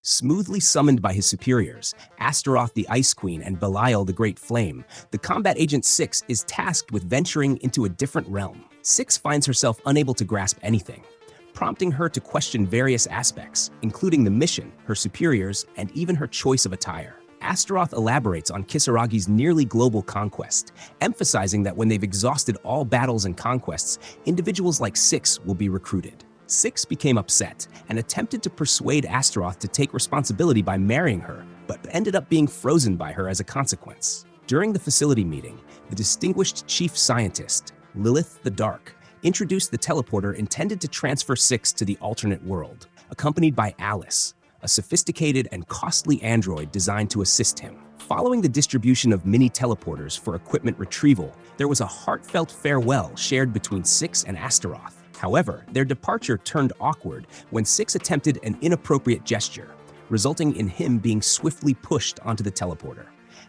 Smoothly summoned by his superiors, Astaroth the Ice Queen and Belial the Great Flame, the combat agent 6 is tasked with venturing into a different realm. 6 finds herself unable to grasp anything, prompting her to question various aspects, including the mission, her superiors, and even her choice of attire. Astaroth elaborates on Kisaragi's nearly global conquest, emphasizing that when they've exhausted all battles and conquests, individuals like 6 will be recruited. 6 became upset and attempted to persuade Astaroth to take responsibility by marrying her, but ended up being frozen by her as a consequence. During the facility meeting, the distinguished chief scientist, Lilith the Dark, introduced the teleporter intended to transfer 6 to the alternate world, accompanied by Alice, a sophisticated and costly android designed to assist him. Following the distribution of mini teleporters for equipment retrieval, there was a heartfelt farewell shared between 6 and Astaroth. However, their departure turned awkward when 6 attempted an inappropriate gesture, resulting in him being swiftly pushed onto the teleporter.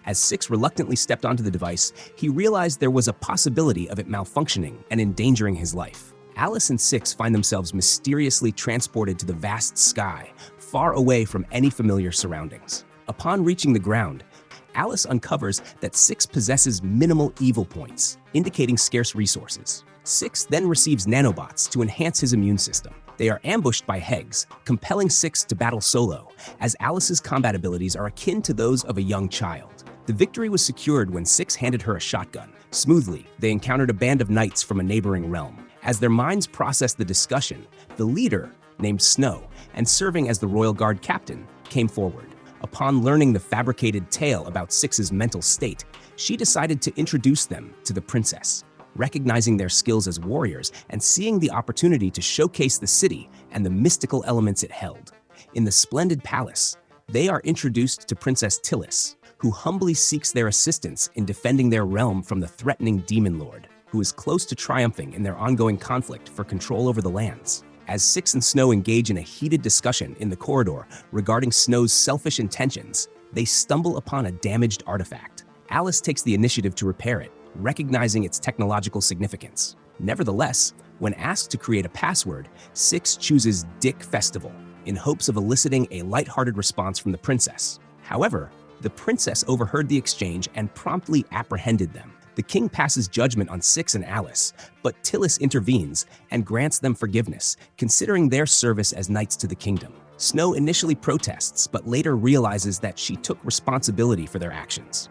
As 6 reluctantly stepped onto the device, he realized there was a possibility of it malfunctioning and endangering his life. Alice and 6 find themselves mysteriously transported to the vast sky, far away from any familiar surroundings. Upon reaching the ground, Alice uncovers that 6 possesses minimal evil points, indicating scarce resources. 6 then receives nanobots to enhance his immune system. They are ambushed by Hegs, compelling 6 to battle solo, as Alice's combat abilities are akin to those of a young child. The victory was secured when 6 handed her a shotgun. Smoothly, they encountered a band of knights from a neighboring realm. As their minds processed the discussion, the leader, named Snow, and serving as the Royal Guard captain, came forward. Upon learning the fabricated tale about 6's mental state, she decided to introduce them to the princess. Recognizing their skills as warriors and seeing the opportunity to showcase the city and the mystical elements it held. In the splendid palace, they are introduced to Princess Tillis, who humbly seeks their assistance in defending their realm from the threatening demon lord, who is close to triumphing in their ongoing conflict for control over the lands. As 6 and Snow engage in a heated discussion in the corridor regarding Snow's selfish intentions, they stumble upon a damaged artifact. Alice takes the initiative to repair it, recognizing its technological significance. Nevertheless, when asked to create a password, 6 chooses Dick Festival in hopes of eliciting a lighthearted response from the princess. However, the princess overheard the exchange and promptly apprehended them. The king passes judgment on 6 and Alice, but Tillis intervenes and grants them forgiveness, considering their service as knights to the kingdom. Snow initially protests, but later realizes that she took responsibility for their actions.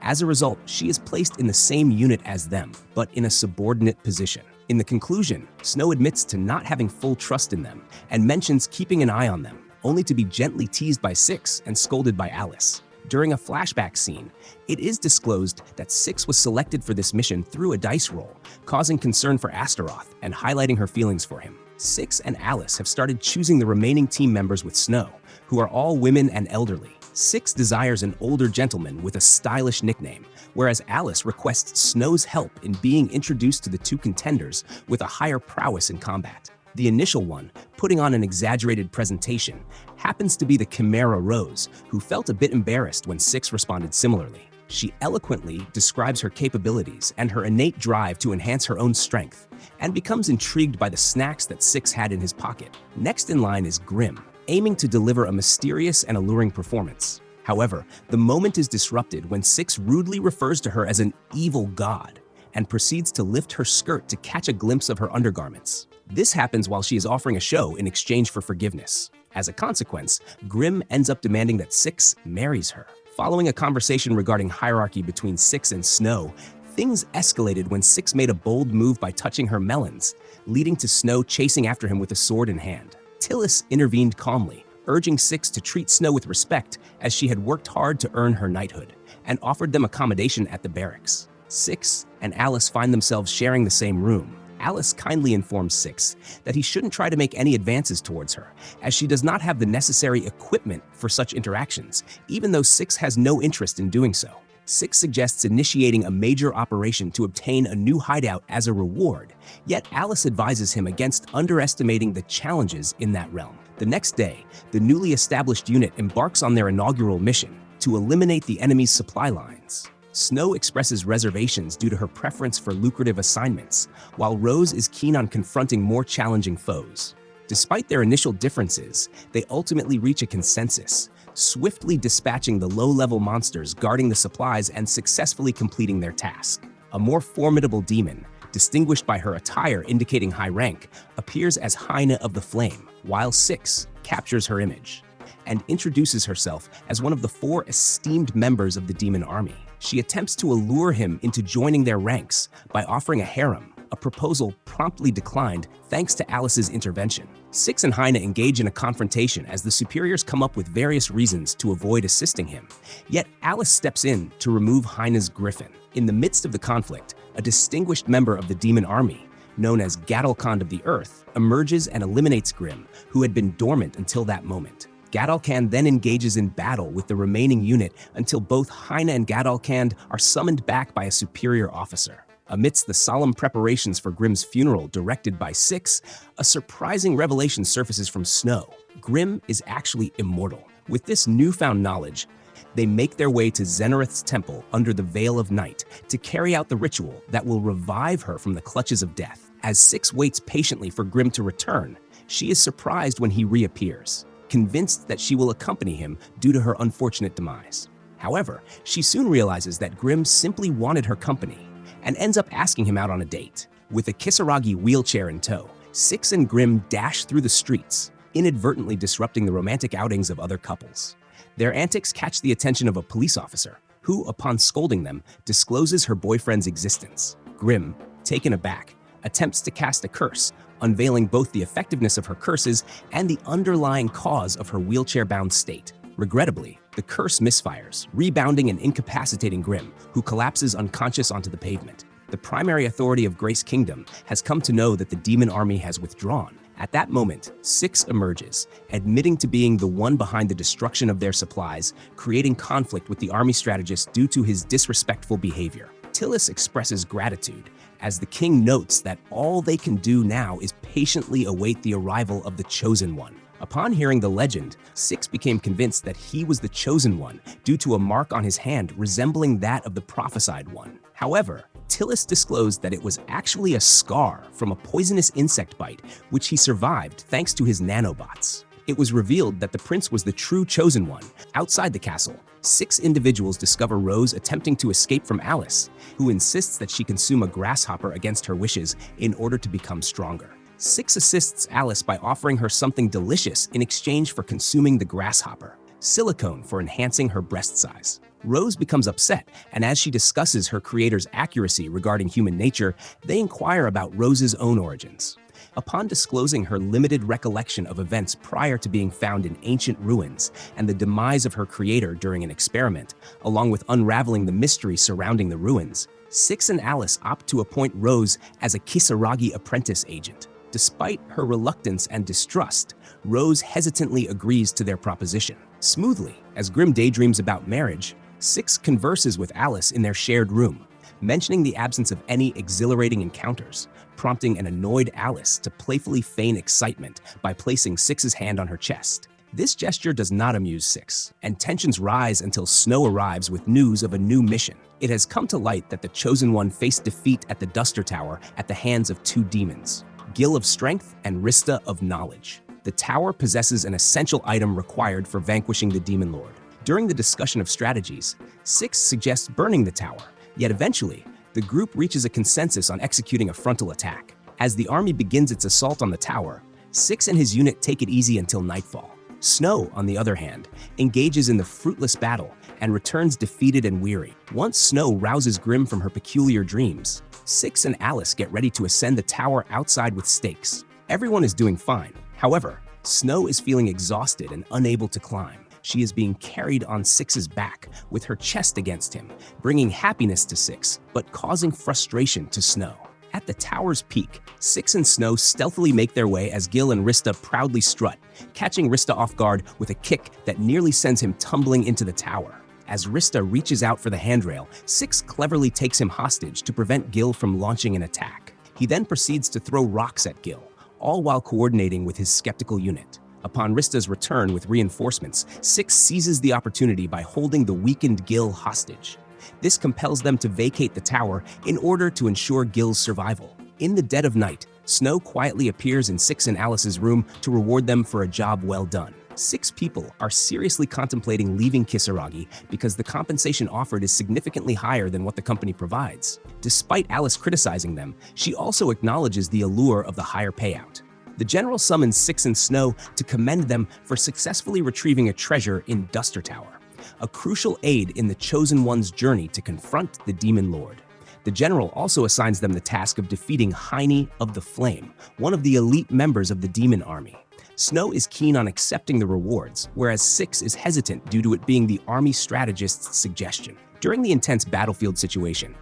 As a result, she is placed in the same unit as them, but in a subordinate position. In the conclusion, Snow admits to not having full trust in them and mentions keeping an eye on them, only to be gently teased by 6 and scolded by Alice. During a flashback scene, it is disclosed that 6 was selected for this mission through a dice roll, causing concern for Astaroth and highlighting her feelings for him. 6 and Alice have started choosing the remaining team members with Snow, who are all women and elderly. 6 desires an older gentleman with a stylish nickname, whereas Alice requests Snow's help in being introduced to the 2 contenders with a higher prowess in combat. The initial one, putting on an exaggerated presentation, happens to be the Chimera Rose, who felt a bit embarrassed when 6 responded similarly. She eloquently describes her capabilities and her innate drive to enhance her own strength, and becomes intrigued by the snacks that 6 had in his pocket. Next in line is Grim, aiming to deliver a mysterious and alluring performance. However, the moment is disrupted when 6 rudely refers to her as an evil god and proceeds to lift her skirt to catch a glimpse of her undergarments. This happens while she is offering a show in exchange for forgiveness. As a consequence, Grim ends up demanding that 6 marries her. Following a conversation regarding hierarchy between 6 and Snow, things escalated when 6 made a bold move by touching her melons, leading to Snow chasing after him with a sword in hand. Tillis intervened calmly, urging 6 to treat Snow with respect as she had worked hard to earn her knighthood, and offered them accommodation at the barracks. 6 and Alice find themselves sharing the same room. Alice kindly informs 6 that he shouldn't try to make any advances towards her, as she does not have the necessary equipment for such interactions, even though 6 has no interest in doing so. 6 suggests initiating a major operation to obtain a new hideout as a reward, yet Alice advises him against underestimating the challenges in that realm. The next day, the newly established unit embarks on their inaugural mission to eliminate the enemy's supply lines. Snow expresses reservations due to her preference for lucrative assignments, while Rose is keen on confronting more challenging foes. Despite their initial differences, they ultimately reach a consensus, swiftly dispatching the low-level monsters guarding the supplies and successfully completing their task. A more formidable demon, distinguished by her attire indicating high rank, appears as Hine of the Flame, while 6 captures her image and introduces herself as one of the 4 esteemed members of the demon army. She attempts to allure him into joining their ranks by offering a harem, a proposal promptly declined thanks to Alice's intervention. 6 and Hine engage in a confrontation as the superiors come up with various reasons to avoid assisting him. Yet Alice steps in to remove Hine's griffin. In the midst of the conflict, a distinguished member of the demon army, known as Recap-kun of the Earth, emerges and eliminates Grim, who had been dormant until that moment. Recap-kun then engages in battle with the remaining unit until both Hine and Recap-kun are summoned back by a superior officer. Amidst the solemn preparations for Grim's funeral directed by 6, a surprising revelation surfaces from Snow. Grim is actually immortal. With this newfound knowledge, they make their way to Zenareth's temple under the Veil of Night to carry out the ritual that will revive her from the clutches of death. As 6 waits patiently for Grim to return, she is surprised when he reappears, convinced that she will accompany him due to her unfortunate demise. However, she soon realizes that Grim simply wanted her company and ends up asking him out on a date. With a Kisaragi wheelchair in tow, 6 and Grim dash through the streets, inadvertently disrupting the romantic outings of other couples. Their antics catch the attention of a police officer, who, upon scolding them, discloses her boyfriend's existence. Grim, taken aback, attempts to cast a curse, unveiling both the effectiveness of her curses and the underlying cause of her wheelchair-bound state. Regrettably, the curse misfires, rebounding and incapacitating Grim, who collapses unconscious onto the pavement. The primary authority of Grace Kingdom has come to know that the demon army has withdrawn. At that moment, 6 emerges, admitting to being the one behind the destruction of their supplies, creating conflict with the army strategist due to his disrespectful behavior. Tillis expresses gratitude, as the king notes that all they can do now is patiently await the arrival of the Chosen One. Upon hearing the legend, 6 became convinced that he was the Chosen One due to a mark on his hand resembling that of the prophesied one. However, Tillis disclosed that it was actually a scar from a poisonous insect bite, which he survived thanks to his nanobots. It was revealed that the prince was the true Chosen One. Outside the castle, 6 individuals discover Rose attempting to escape from Alice, who insists that she consume a grasshopper against her wishes in order to become stronger. 6 assists Alice by offering her something delicious in exchange for consuming the grasshopper, silicone for enhancing her breast size. Rose becomes upset, and as she discusses her creator's accuracy regarding human nature, they inquire about Rose's own origins. Upon disclosing her limited recollection of events prior to being found in ancient ruins and the demise of her creator during an experiment, along with unraveling the mystery surrounding the ruins, 6 and Alice opt to appoint Rose as a Kisaragi apprentice agent. Despite her reluctance and distrust, Rose hesitantly agrees to their proposition. Smoothly, as Grim daydreams about marriage, 6 converses with Alice in their shared room, mentioning the absence of any exhilarating encounters, prompting an annoyed Alice to playfully feign excitement by placing 6's hand on her chest. This gesture does not amuse 6, and tensions rise until Snow arrives with news of a new mission. It has come to light that the Chosen One faced defeat at the Duster Tower at the hands of 2 demons, Gil of Strength and Rista of Knowledge. The tower possesses an essential item required for vanquishing the Demon Lord. During the discussion of strategies, 6 suggests burning the tower, yet eventually, the group reaches a consensus on executing a frontal attack. As the army begins its assault on the tower, 6 and his unit take it easy until nightfall. Snow, on the other hand, engages in the fruitless battle and returns defeated and weary. Once Snow rouses Grim from her peculiar dreams, 6 and Alice get ready to ascend the tower outside with stakes. Everyone is doing fine. However, Snow is feeling exhausted and unable to climb. She is being carried on 6's back with her chest against him, bringing happiness to 6, but causing frustration to Snow. At the tower's peak, 6 and Snow stealthily make their way as Gil and Rista proudly strut, catching Rista off guard with a kick that nearly sends him tumbling into the tower. As Rista reaches out for the handrail, 6 cleverly takes him hostage to prevent Gil from launching an attack. He then proceeds to throw rocks at Gil, all while coordinating with his skeptical unit. Upon Rista's return with reinforcements, 6 seizes the opportunity by holding the weakened Gil hostage. This compels them to vacate the tower in order to ensure Gil's survival. In the dead of night, Snow quietly appears in Six and Alice's room to reward them for a job well done. 6 people are seriously contemplating leaving Kisaragi because the compensation offered is significantly higher than what the company provides. Despite Alice criticizing them, she also acknowledges the allure of the higher payout. The general summons Six and Snow to commend them for successfully retrieving a treasure in Duster Tower, a crucial aid in the Chosen One's journey to confront the Demon Lord. The general also assigns them the task of defeating Hine of the Flame, one of the elite members of the demon army. Snow is keen on accepting the rewards, whereas Six is hesitant due to it being the army strategist's suggestion. During the intense battlefield situation,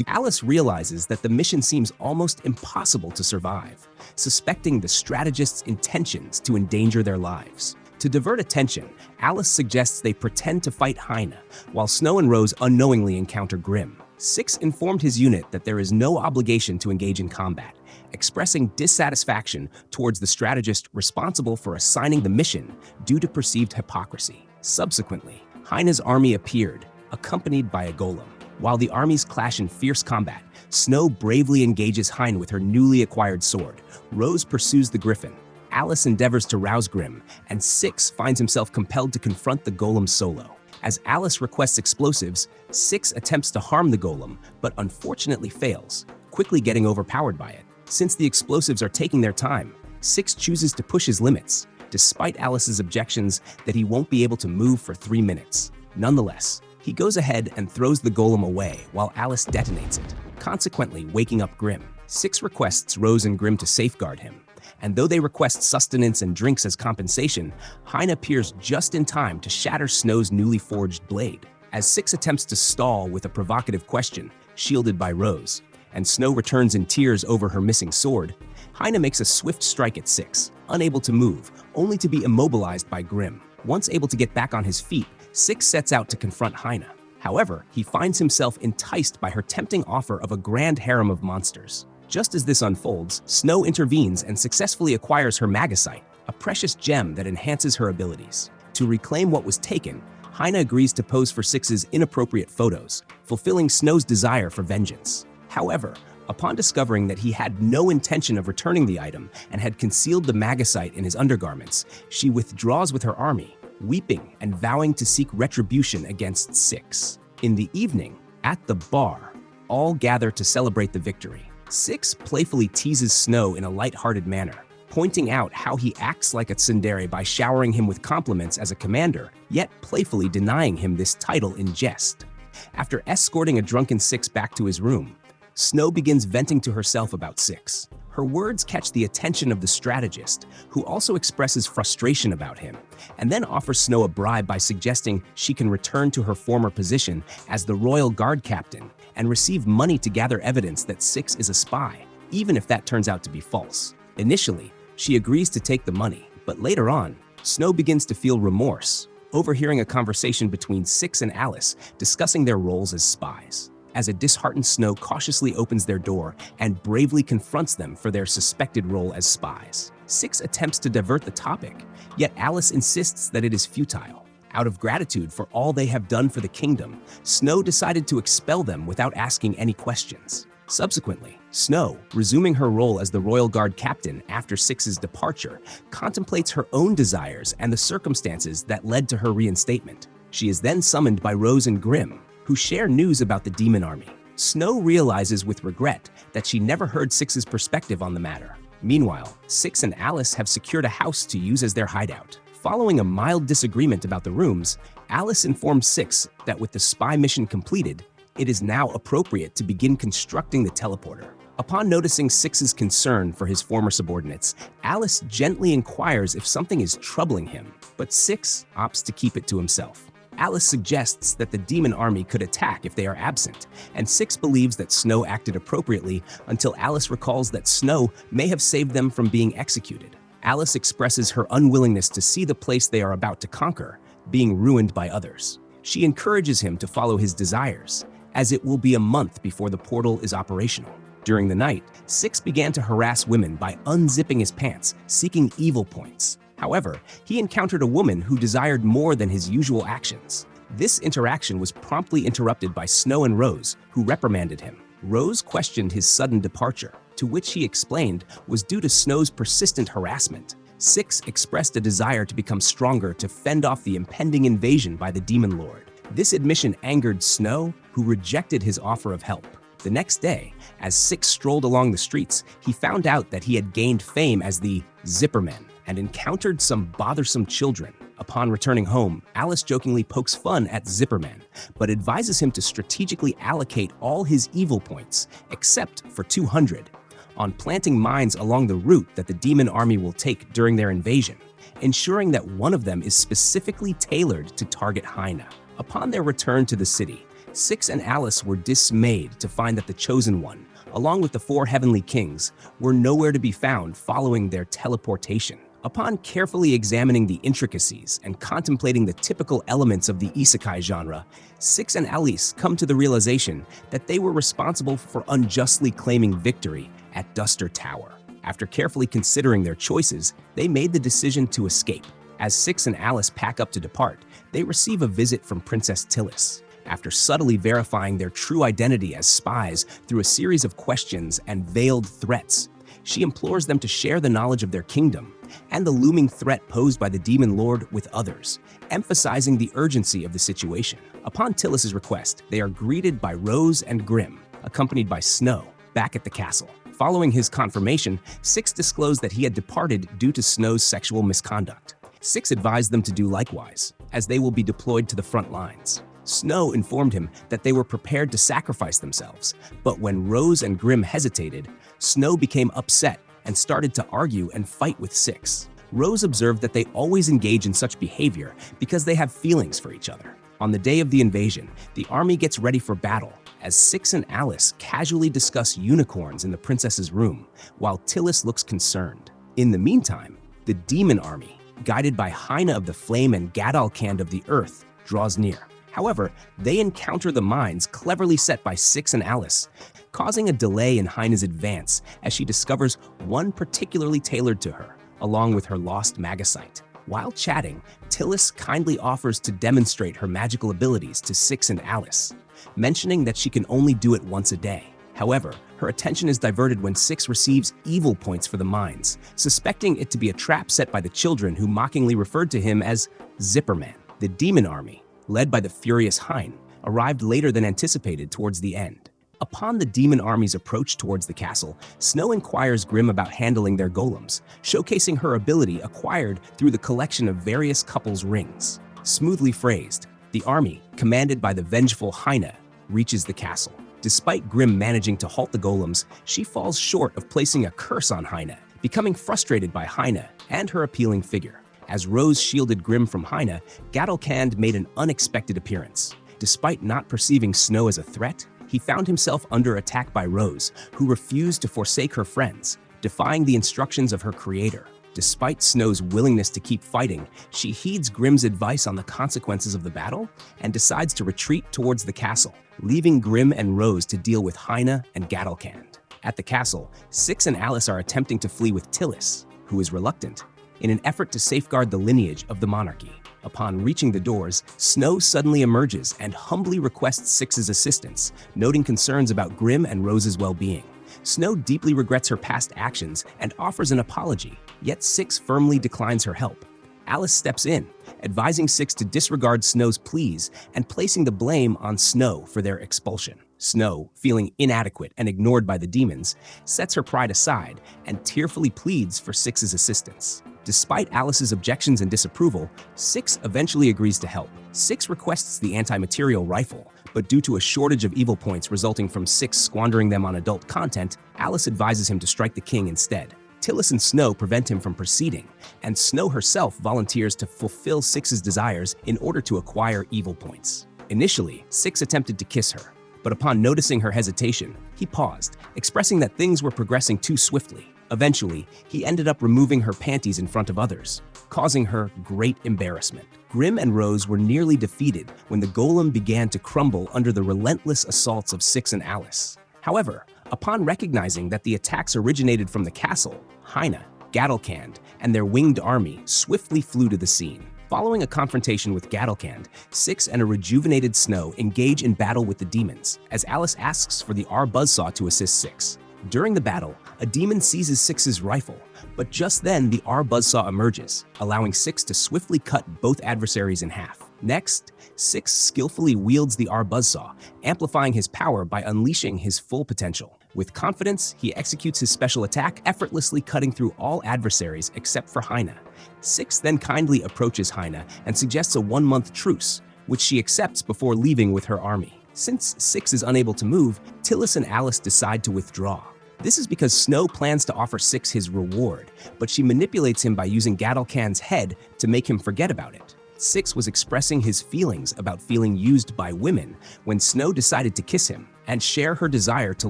Alice realizes that the mission seems almost impossible to survive, suspecting the strategist's intentions to endanger their lives. To divert attention, Alice suggests they pretend to fight Hine, while Snow and Rose unknowingly encounter Grim. Six informed his unit that there is no obligation to engage in combat, expressing dissatisfaction towards the strategist responsible for assigning the mission due to perceived hypocrisy. Subsequently, Hine's army appeared, accompanied by a golem. While the armies clash in fierce combat, Snow bravely engages Hine with her newly acquired sword. Rose pursues the griffin. Alice endeavors to rouse Grim, and Six finds himself compelled to confront the golem solo. As Alice requests explosives, Six attempts to harm the golem, but unfortunately fails, quickly getting overpowered by it. Since the explosives are taking their time, Six chooses to push his limits, despite Alice's objections that he won't be able to move for 3 minutes. Nonetheless, he goes ahead and throws the golem away while Alice detonates it, consequently waking up Grim. Six requests Rose and Grim to safeguard him, and though they request sustenance and drinks as compensation, Hine appears just in time to shatter Snow's newly forged blade. As Six attempts to stall with a provocative question, shielded by Rose, and Snow returns in tears over her missing sword, Hine makes a swift strike at Six, unable to move, only to be immobilized by Grim. Once able to get back on his feet, Six sets out to confront Hine. However, he finds himself enticed by her tempting offer of a grand harem of monsters. Just as this unfolds, Snow intervenes and successfully acquires her magicite, a precious gem that enhances her abilities. To reclaim what was taken, Hine agrees to pose for Six's inappropriate photos, fulfilling Snow's desire for vengeance. However, upon discovering that he had no intention of returning the item and had concealed the magicite in his undergarments, she withdraws with her army, weeping and vowing to seek retribution against Six. In the evening, at the bar, all gather to celebrate the victory. Six playfully teases Snow in a light-hearted manner, pointing out how he acts like a tsundere by showering him with compliments as a commander, yet playfully denying him this title in jest. After escorting a drunken Six back to his room, Snow begins venting to herself about Six. Her words catch the attention of the strategist, who also expresses frustration about him, and then offers Snow a bribe by suggesting she can return to her former position as the Royal Guard Captain and receive money to gather evidence that Six is a spy, even if that turns out to be false. Initially, she agrees to take the money, but later on, Snow begins to feel remorse, overhearing a conversation between Six and Alice discussing their roles as spies. As a disheartened Snow cautiously opens their door and bravely confronts them for their suspected role as spies. Six attempts to divert the topic, yet Alice insists that it is futile. Out of gratitude for all they have done for the kingdom, Snow decided to expel them without asking any questions. Subsequently, Snow, resuming her role as the Royal Guard Captain after Six's departure, contemplates her own desires and the circumstances that led to her reinstatement. She is then summoned by Rose and Grim, who share news about the demon army. Snow realizes with regret that she never heard Six's perspective on the matter. Meanwhile, Six and Alice have secured a house to use as their hideout. Following a mild disagreement about the rooms, Alice informs Six that with the spy mission completed, it is now appropriate to begin constructing the teleporter. Upon noticing Six's concern for his former subordinates, Alice gently inquires if something is troubling him, but Six opts to keep it to himself. Alice suggests that the demon army could attack if they are absent, and Six believes that Snow acted appropriately until Alice recalls that Snow may have saved them from being executed. Alice expresses her unwillingness to see the place they are about to conquer being ruined by others. She encourages him to follow his desires, as it will be a month before the portal is operational. During the night, Six began to harass women by unzipping his pants, seeking evil points. However, he encountered a woman who desired more than his usual actions. This interaction was promptly interrupted by Snow and Rose, who reprimanded him. Rose questioned his sudden departure, to which he explained was due to Snow's persistent harassment. Six expressed a desire to become stronger to fend off the impending invasion by the Demon Lord. This admission angered Snow, who rejected his offer of help. The next day, as Six strolled along the streets, he found out that he had gained fame as the Zipperman and encountered some bothersome children. Upon returning home, Alice jokingly pokes fun at Zipperman, but advises him to strategically allocate all his evil points, except for 200, on planting mines along the route that the demon army will take during their invasion, ensuring that one of them is specifically tailored to target Hine. Upon their return to the city, Six and Alice were dismayed to find that the Chosen One, along with the 4 heavenly kings, were nowhere to be found following their teleportation. Upon carefully examining the intricacies and contemplating the typical elements of the isekai genre, Six and Alice come to the realization that they were responsible for unjustly claiming victory at Duster Tower. After carefully considering their choices, they made the decision to escape. As Six and Alice pack up to depart, they receive a visit from Princess Tillis. After subtly verifying their true identity as spies through a series of questions and veiled threats, she implores them to share the knowledge of their kingdom and the looming threat posed by the Demon Lord with others, emphasizing the urgency of the situation. Upon Tillis' request, they are greeted by Rose and Grim, accompanied by Snow, back at the castle. Following his confirmation, Six disclosed that he had departed due to Snow's sexual misconduct. Six advised them to do likewise, as they will be deployed to the front lines. Snow informed him that they were prepared to sacrifice themselves, but when Rose and Grim hesitated, Snow became upset and started to argue and fight with Six. Rose observed that they always engage in such behavior because they have feelings for each other. On the day of the invasion, the army gets ready for battle, as Six and Alice casually discuss unicorns in the princess's room, while Tillis looks concerned. In the meantime, the demon army, guided by Hine of the Flame and Gadalkand of the Earth, draws near. However, they encounter the mines cleverly set by Six and Alice, causing a delay in Hine's advance as she discovers one particularly tailored to her, along with her lost magicite. While chatting, Tillis kindly offers to demonstrate her magical abilities to Six and Alice, mentioning that she can only do it once a day. However, her attention is diverted when Six receives evil points for the mines, suspecting it to be a trap set by the children who mockingly referred to him as Zipperman. The demon army, led by the furious Hine, arrived later than anticipated towards the end. Upon the demon army's approach towards the castle, Snow inquires Grim about handling their golems, showcasing her ability acquired through the collection of various couples' rings. Smoothly phrased, the army, commanded by the vengeful Hine, reaches the castle. Despite Grim managing to halt the golems, she falls short of placing a curse on Hine, becoming frustrated by Hine and her appealing figure. As Rose shielded Grim from Hine, Gadalkand made an unexpected appearance. Despite not perceiving Snow as a threat, he found himself under attack by Rose, who refused to forsake her friends, defying the instructions of her creator. Despite Snow's willingness to keep fighting, she heeds Grim's advice on the consequences of the battle and decides to retreat towards the castle, leaving Grim and Rose to deal with Hine and Gadalkand. At the castle, Six and Alice are attempting to flee with Tillis, who is reluctant, in an effort to safeguard the lineage of the monarchy. Upon reaching the doors, Snow suddenly emerges and humbly requests Six's assistance, noting concerns about Grim and Rose's well-being. Snow deeply regrets her past actions and offers an apology, yet Six firmly declines her help. Alice steps in, advising Six to disregard Snow's pleas and placing the blame on Snow for their expulsion. Snow, feeling inadequate and ignored by the demons, sets her pride aside and tearfully pleads for Six's assistance. Despite Alice's objections and disapproval, Six eventually agrees to help. Six requests the anti-material rifle, but due to a shortage of evil points resulting from Six squandering them on adult content, Alice advises him to strike the king instead. Tillis and Snow prevent him from proceeding, and Snow herself volunteers to fulfill Six's desires in order to acquire evil points. Initially, Six attempted to kiss her, but upon noticing her hesitation, he paused, expressing that things were progressing too swiftly. Eventually, he ended up removing her panties in front of others, causing her great embarrassment. Grim and Rose were nearly defeated when the golem began to crumble under the relentless assaults of Six and Alice. However, upon recognizing that the attacks originated from the castle, Hine, Gadalkand, and their winged army swiftly flew to the scene. Following a confrontation with Gadalkand, Six and a rejuvenated Snow engage in battle with the demons, as Alice asks for the R buzzsaw to assist Six. During the battle, a demon seizes Six's rifle, but just then the R buzzsaw emerges, allowing Six to swiftly cut both adversaries in half. Next, Six skillfully wields the R buzzsaw, amplifying his power by unleashing his full potential. With confidence, he executes his special attack, effortlessly cutting through all adversaries except for Hine. Six then kindly approaches Hine and suggests a 1-month truce, which she accepts before leaving with her army. Since Six is unable to move, Tillis and Alice decide to withdraw. This is because Snow plans to offer Six his reward, but she manipulates him by using Gadalkan's head to make him forget about it. Six was expressing his feelings about feeling used by women when Snow decided to kiss him and share her desire to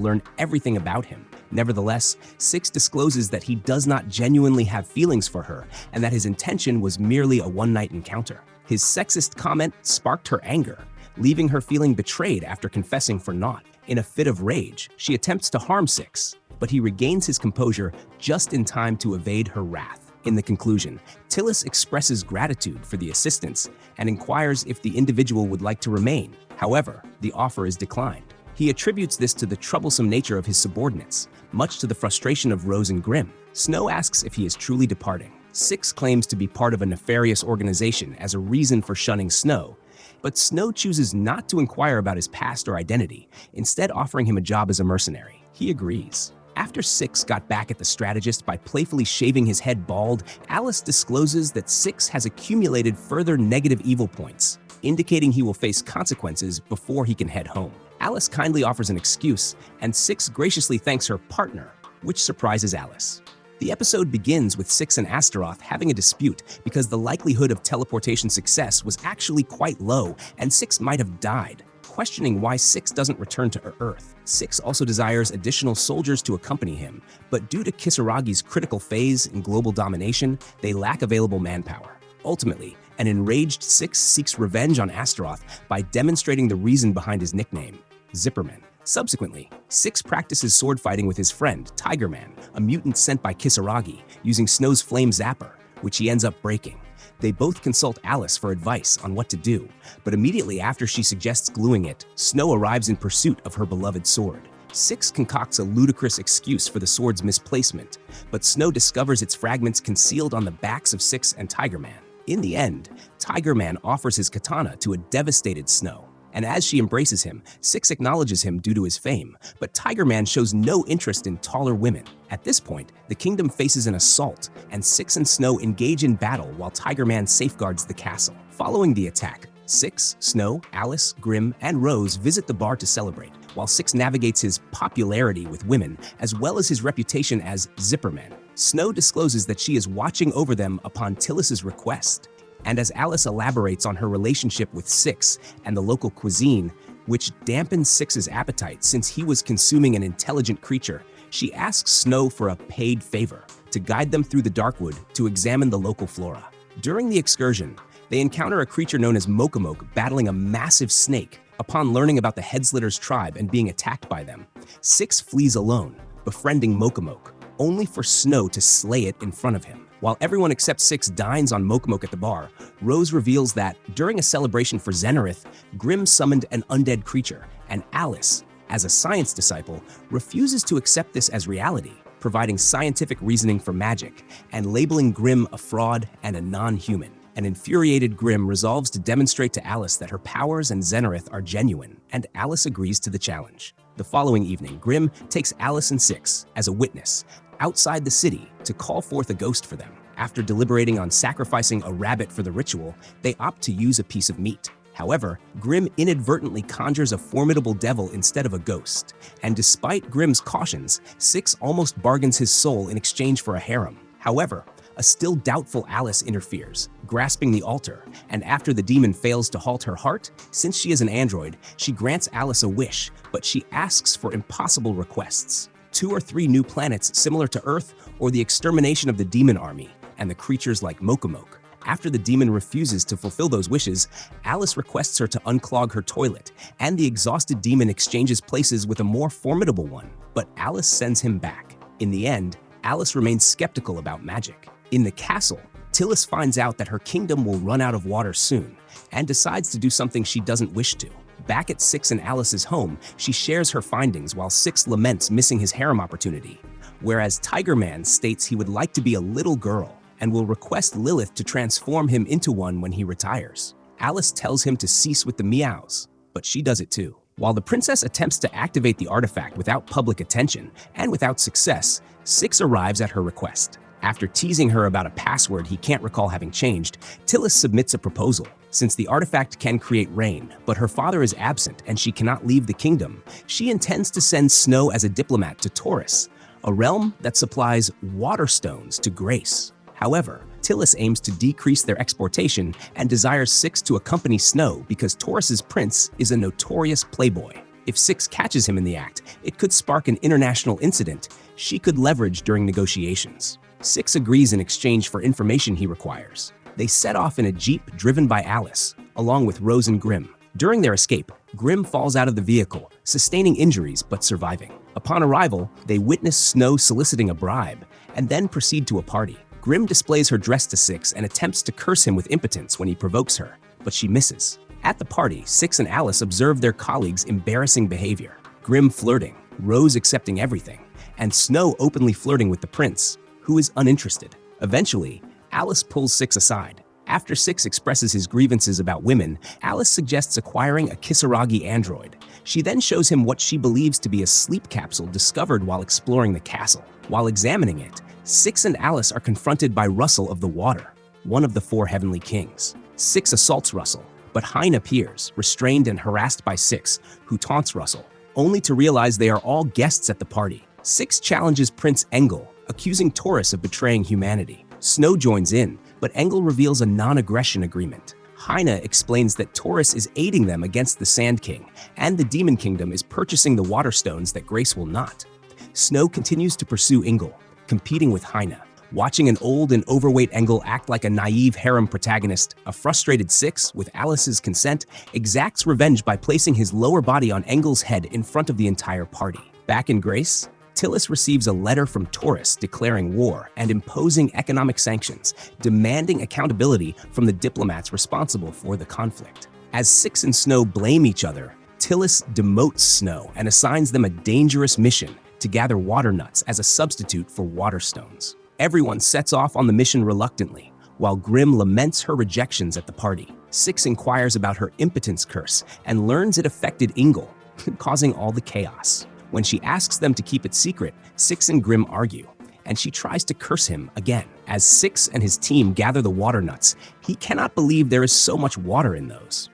learn everything about him. Nevertheless, Six discloses that he does not genuinely have feelings for her and that his intention was merely a one-night encounter. His sexist comment sparked her anger, leaving her feeling betrayed after confessing for naught. In a fit of rage, she attempts to harm Six, but he regains his composure just in time to evade her wrath. In the conclusion, Tillis expresses gratitude for the assistance and inquires if the individual would like to remain. However, the offer is declined. He attributes this to the troublesome nature of his subordinates, much to the frustration of Rose and Grim. Snow asks if he is truly departing. Six claims to be part of a nefarious organization as a reason for shunning Snow, but Snow chooses not to inquire about his past or identity, instead offering him a job as a mercenary. He agrees. After Six got back at the strategist by playfully shaving his head bald, Alice discloses that Six has accumulated further negative evil points, indicating he will face consequences before he can head home. Alice kindly offers an excuse, and Six graciously thanks her partner, which surprises Alice. The episode begins with Six and Astaroth having a dispute because the likelihood of teleportation success was actually quite low, and Six might have died, questioning why Six doesn't return to Earth. Six also desires additional soldiers to accompany him, but due to Kisaragi's critical phase in global domination, they lack available manpower. Ultimately, an enraged Six seeks revenge on Astaroth by demonstrating the reason behind his nickname, Zipperman. Subsequently, Six practices sword fighting with his friend, Tigerman, a mutant sent by Kisaragi, using Snow's flame zapper, which he ends up breaking. They both consult Alice for advice on what to do, but immediately after she suggests gluing it, Snow arrives in pursuit of her beloved sword. Six concocts a ludicrous excuse for the sword's misplacement, but Snow discovers its fragments concealed on the backs of Six and Tigerman. In the end, Tigerman offers his katana to a devastated Snow, and as she embraces him, Six acknowledges him due to his fame, but Tigerman shows no interest in taller women. At this point, the kingdom faces an assault, and Six and Snow engage in battle while Tigerman safeguards the castle. Following the attack, Six, Snow, Alice, Grim, and Rose visit the bar to celebrate, while Six navigates his popularity with women as well as his reputation as Zipperman. Snow discloses that she is watching over them upon Tillis's request. And as Alice elaborates on her relationship with Six and the local cuisine, which dampens Six's appetite since he was consuming an intelligent creature, she asks Snow for a paid favor to guide them through the Darkwood to examine the local flora. During the excursion, they encounter a creature known as Mokomok battling a massive snake. Upon learning about the Headslitters tribe and being attacked by them, Six flees alone, befriending Mokomok, only for Snow to slay it in front of him. While everyone except Six dines on Mokomok at the bar, Rose reveals that, during a celebration for Xenarith, Grim summoned an undead creature, and Alice, as a science disciple, refuses to accept this as reality, providing scientific reasoning for magic, and labeling Grim a fraud and a non-human. An infuriated Grim resolves to demonstrate to Alice that her powers and Xenarith are genuine, and Alice agrees to the challenge. The following evening, Grim takes Alice and Six, as a witness, outside the city to call forth a ghost for them. After deliberating on sacrificing a rabbit for the ritual, they opt to use a piece of meat. However, Grim inadvertently conjures a formidable devil instead of a ghost, and despite Grim's cautions, Six almost bargains his soul in exchange for a harem. However, a still doubtful Alice interferes, grasping the altar, and after the demon fails to halt her heart, since she is an android, she grants Alice a wish, but she asks for impossible requests. 2 or 3 new planets similar to Earth, or the extermination of the demon army and the creatures like Mokomok. After the demon refuses to fulfill those wishes, Alice requests her to unclog her toilet, and the exhausted demon exchanges places with a more formidable one, but Alice sends him back. In the end, Alice remains skeptical about magic. In the castle, Tillis finds out that her kingdom will run out of water soon, and decides to do something she doesn't wish to. Back at Six and Alice's home, she shares her findings while Six laments missing his harem opportunity, whereas Tiger Man states he would like to be a little girl and will request Lilith to transform him into one when he retires. Alice tells him to cease with the meows, but she does it too. While the princess attempts to activate the artifact without public attention and without success, Six arrives at her request. After teasing her about a password he can't recall having changed, Tillis submits a proposal. Since the artifact can create rain, but her father is absent and she cannot leave the kingdom, she intends to send Snow as a diplomat to Taurus, a realm that supplies water stones to Grace. However, Tillis aims to decrease their exportation and desires Six to accompany Snow because Taurus's prince is a notorious playboy. If Six catches him in the act, it could spark an international incident she could leverage during negotiations. Six agrees in exchange for information he requires. They set off in a jeep driven by Alice, along with Rose and Grim. During their escape, Grim falls out of the vehicle, sustaining injuries but surviving. Upon arrival, they witness Snow soliciting a bribe, and then proceed to a party. Grim displays her dress to Six and attempts to curse him with impotence when he provokes her, but she misses. At the party, Six and Alice observe their colleagues' embarrassing behavior. Grim flirting, Rose accepting everything, and Snow openly flirting with the prince, who is uninterested. Eventually, Alice pulls Six aside. After Six expresses his grievances about women, Alice suggests acquiring a Kisaragi android. She then shows him what she believes to be a sleep capsule discovered while exploring the castle. While examining it, Six and Alice are confronted by Russell of the Water, one of the 4 heavenly kings. Six assaults Russell, but Hine appears, restrained and harassed by Six, who taunts Russell, only to realize they are all guests at the party. Six challenges Prince Engel, accusing Taurus of betraying humanity. Snow joins in, but Engel reveals a non-aggression agreement. Hine explains that Taurus is aiding them against the Sand King, and the Demon Kingdom is purchasing the water stones that Grace will not. Snow continues to pursue Engel, competing with Hine. Watching an old and overweight Engel act like a naive harem protagonist, a frustrated Six, with Alice's consent, exacts revenge by placing his lower body on Engel's head in front of the entire party. Back in Grace, Tillis receives a letter from Taurus declaring war and imposing economic sanctions, demanding accountability from the diplomats responsible for the conflict. As Six and Snow blame each other, Tillis demotes Snow and assigns them a dangerous mission to gather water nuts as a substitute for water stones. Everyone sets off on the mission reluctantly, while Grim laments her rejections at the party. Six inquires about her impotence curse and learns it affected Engel, causing all the chaos. When she asks them to keep it secret, Six and Grim argue, and she tries to curse him again. As Six and his team gather the water nuts, he cannot believe there is so much water in those.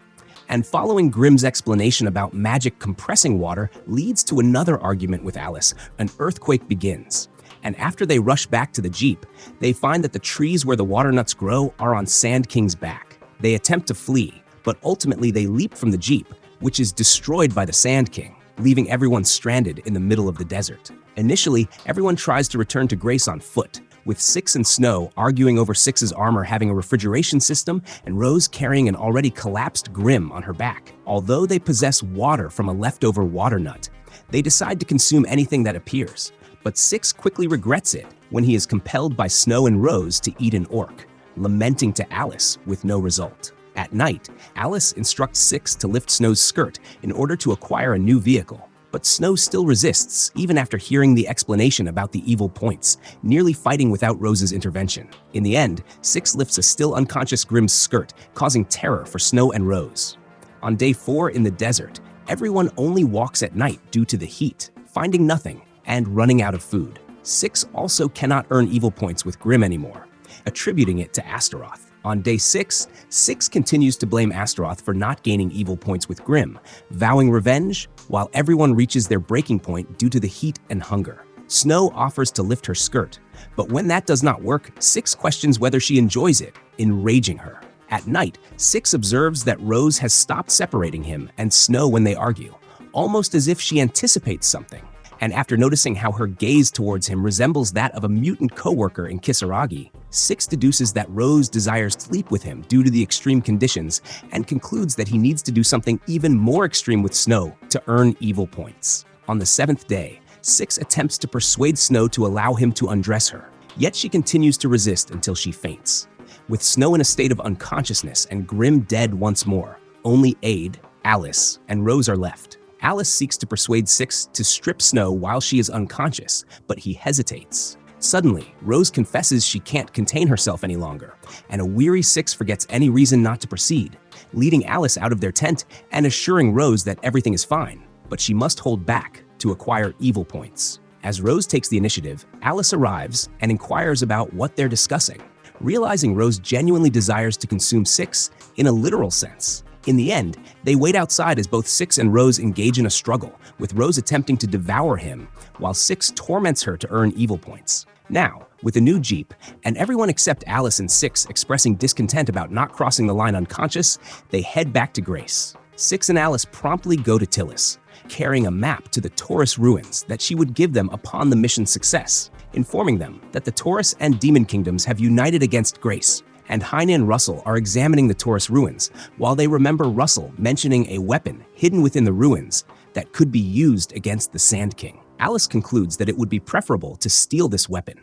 And following Grim's explanation about magic compressing water leads to another argument with Alice. An earthquake begins, and after they rush back to the jeep, they find that the trees where the water nuts grow are on Sand King's back. They attempt to flee, but ultimately they leap from the jeep, which is destroyed by the Sand King, leaving everyone stranded in the middle of the desert. Initially, everyone tries to return to Grace on foot, with Six and Snow arguing over Six's armor having a refrigeration system and Rose carrying an already collapsed Grim on her back. Although they possess water from a leftover water nut, they decide to consume anything that appears, but Six quickly regrets it when he is compelled by Snow and Rose to eat an orc, lamenting to Alice with no result. At night, Alice instructs Six to lift Snow's skirt in order to acquire a new vehicle, but Snow still resists even after hearing the explanation about the evil points, nearly fighting without Rose's intervention. In the end, Six lifts a still unconscious Grim's skirt, causing terror for Snow and Rose. On day 4 in the desert, everyone only walks at night due to the heat, finding nothing and running out of food. Six also cannot earn evil points with Grim anymore, attributing it to Astaroth. On day 6, Six continues to blame Astaroth for not gaining evil points with Grim, vowing revenge while everyone reaches their breaking point due to the heat and hunger. Snow offers to lift her skirt, but when that does not work, Six questions whether she enjoys it, enraging her. At night, Six observes that Rose has stopped separating him and Snow when they argue, almost as if she anticipates something. And after noticing how her gaze towards him resembles that of a mutant coworker in Kisaragi, Six deduces that Rose desires to sleep with him due to the extreme conditions and concludes that he needs to do something even more extreme with Snow to earn evil points. On the 7th day, Six attempts to persuade Snow to allow him to undress her, yet she continues to resist until she faints. With Snow in a state of unconsciousness and Grim dead once more, only Aid, Alice, and Rose are left. Alice seeks to persuade Six to strip Snow while she is unconscious, but he hesitates. Suddenly, Rose confesses she can't contain herself any longer, and a weary Six forgets any reason not to proceed, leading Alice out of their tent and assuring Rose that everything is fine, but she must hold back to acquire evil points. As Rose takes the initiative, Alice arrives and inquires about what they're discussing, realizing Rose genuinely desires to consume Six in a literal sense. In the end, they wait outside as both Six and Rose engage in a struggle, with Rose attempting to devour him, while Six torments her to earn evil points. Now, with a new Jeep, and everyone except Alice and Six expressing discontent about not crossing the line unconscious, they head back to Grace. Six and Alice promptly go to Tillis, carrying a map to the Taurus ruins that she would give them upon the mission's success, informing them that the Taurus and Demon Kingdoms have united against Grace, and Hine and Russell are examining the Taurus ruins, while they remember Russell mentioning a weapon hidden within the ruins that could be used against the Sand King. Alice concludes that it would be preferable to steal this weapon,